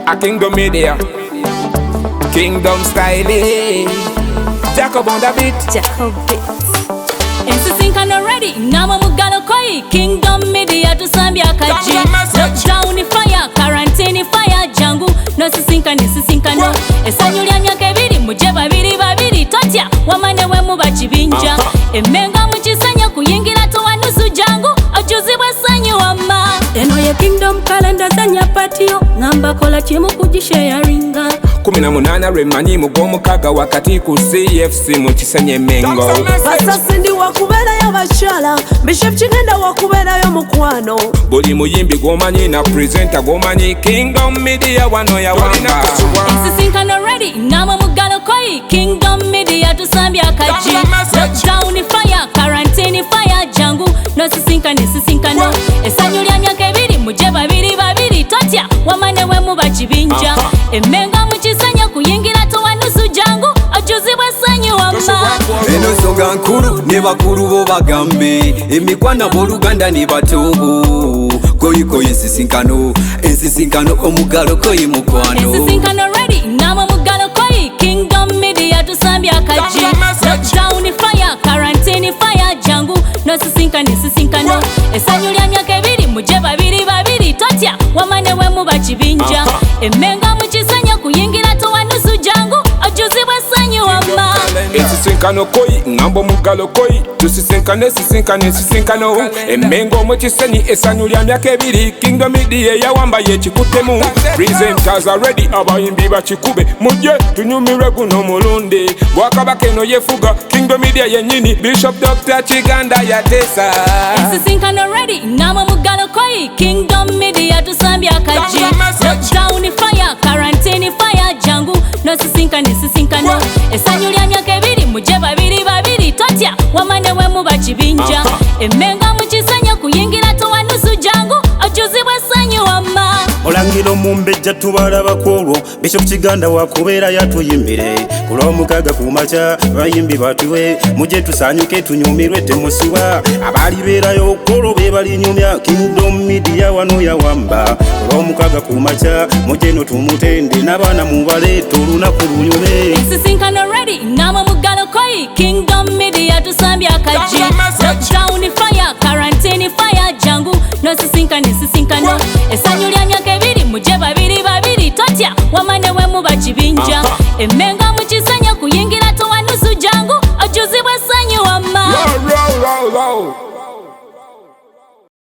A kingdom media, kingdom style. Jacob on the beat. Jacob beats. Nsisinkano ready. Namo Omuggalo Kkoyi. Kingdom media tusambya kaji. Lockdown fire, quarantine fire. Jangu no nsisinkano. Esanyu lya myaka ebiri muje babiri totya wamane we mu bakibinja. Emengo mukisanya kuyingira towanusu jangu ojuzibwa sanyu wama. Eno ye kingdom calendar zanya patio ngamba kola chimu kujisharinga. 18 Remanyi mugw'omukaaga wakati ku C.F.C mu kisenyi mengo. Basasindi wakubeerayo bakyala, Bishop Kiganda wakubeerayo mukwano. Buli muyimbi gw'omanyi na presenter gw'omanyi Kingdom Media wano yawamba. Nsisinkano ready. Namo Omuggalo Kkoyi. Kingdom Media tusambya kaji. Lockdown fire, quarantine fire. Jangu no nsisinkano. Esanyu lya myaka ebiri muje babiri totya wamane we mu bakibinja. Emengo mukisanya kuyingira towanusu jangu ojuzibwa sanyu wama. Eno nsonga nkulu ne bakulu bo bagambe emikwana b'Oluganda ne batobo. Koyi Nsisinkano Omuggalo Kkoyi mukwano. Nsisinkano ready. Namo Omuggalo Kkoyi. Kingdom Media tusambya kaji. Lockdown fire, quarantine fire. Jangu no nsisinkano. Esanyu lya myaka ebiri muje babiri totya wamane we mu bakibinja. Emengo mukisanya kuyingira towanusu jangu ojuzibwa sanyu wama. Nsisinkano Kkoyi ngamba Omuggalo Kkoyi nsisinkano. Emengo mu kisenyi esanyu lya myaka ebiri Kingdom Media yawamba yekikuttemu. Presenters are ready abayimbi bakikube mujye tunyumirwe guno mulundi. Bwakabaka eno yefuga Kingdom Media yennyini Bishop Dr. Kiganda yateesa. Nsisinkano ready. Namo Omuggalo Kkoyi. Kingdom Media tusambya kaji. Lockdown fire, quarantine fire. Jangu no nsisinkano. Esanyu lya myaka ebiri muje babiri totya wamane we mu bakibinja. Emengo mukisanya kuyingira towanusu jangu ojuzibwa sanyu wama. Olangiro mumbejja tubalabako olwo Bishop Kiganda wakubeera yatuyimbire ku Lwomukaaga ku makya bayimbi batuwe muje tusanyuke tunyumirwe temusiba abali beerayo okolo be balinyumya Kingdom Media wano yawamba ku Lwomukaaga ku makya muje no tumutende n'abaana mubaleeta olunaku lunyume. Nsisinkano ready. Namo Omuggalo Kkoyi. Kingdom Media tusambya kaji. Lockdown fire, quarantine fire. Jangu no nsisinkano. Esanyu lya myaka ebiri muje babiri totya wamane we mu bakibinja. Emengo